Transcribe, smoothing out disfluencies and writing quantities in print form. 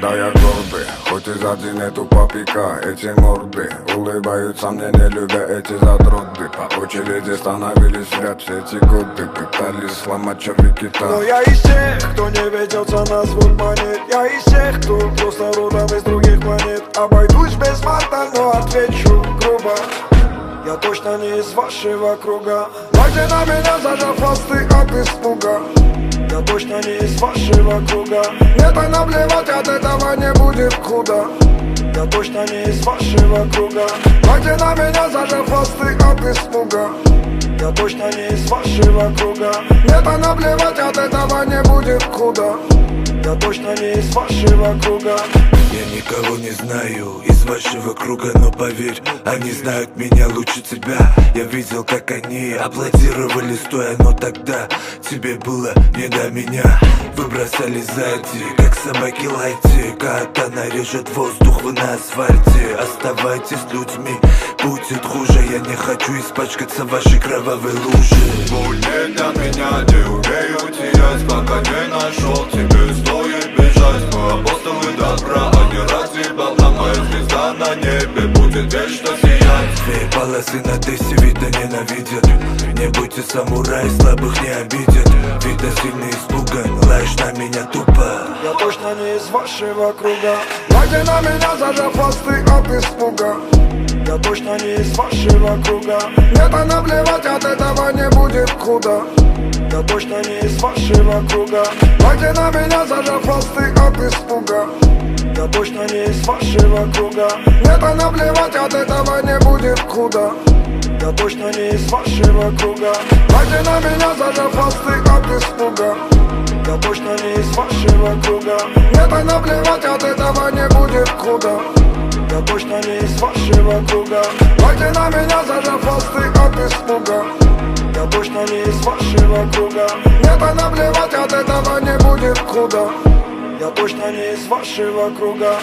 Да, я гордый, хоть и за день нету попика. Эти морды улыбаются мне, не любя эти задроты. По очереди становились в ряд все эти годы. Пытались сломать червяки там. Но я из тех, кто не ведется на звук монет. Я из тех, кто просто родом из других планет. Обойдусь без мата, но отвечу грубо. Я точно не из вашего круга. Глядя на меня, зажав хвосты от испуга. Я точно не из вашего круга. Мне-то наплевать, от этого не будет худо. Я точно не из вашего круга. Глядя на меня, зажав хвосты от испуга. Я точно не из вашего круга. Мне-то наплевать, от этого не будет худо. Я точно не из вашего круга. Я никого не знаю из вашего круга, но поверь, они знают меня лучше тебя. Я видел, как они аплодировали стоя, но тогда тебе было не до меня. Вы бросали сзади, как собаки лайте. Катана режет воздух, вы на асфальте. Оставайтесь людьми, будет хуже. Я не хочу испачкаться в вашей кровавой луже. Более для меня, не умею терять, пока не нашел. Тебе стоит бежать, мы апостолы добра. А не разве болта, моя звезда на небе будет вечно сиять. Две полосы на тесте, видно, ненавидят. Не будьте самурай, слабых не обидят. Видно, сильно испуган, лаешь на меня тупо. Я точно не из вашего круга. Глядя на меня, зажав хвосты от испуга. Я точно не из вашего круга. Мне-то наплевать, от этого не будет худо. Я точно не из вашего круга. Глядя на меня, зажав хвосты от испуга. Я точно не из вашего круга. Мне-то наплевать, от этого не будет худо. Я точно не из вашего круга. Глядя на меня, зажав хвосты от испуга. Я точно не из вашего круга. Мне-то наплевать, от этого не будет худо. Я точно не из вашего круга. Глядя на меня, зажав хвосты от испуга. Я точно не из вашего круга. Мне-то наплевать, от этого не будет худо. Я точно не из вашего круга.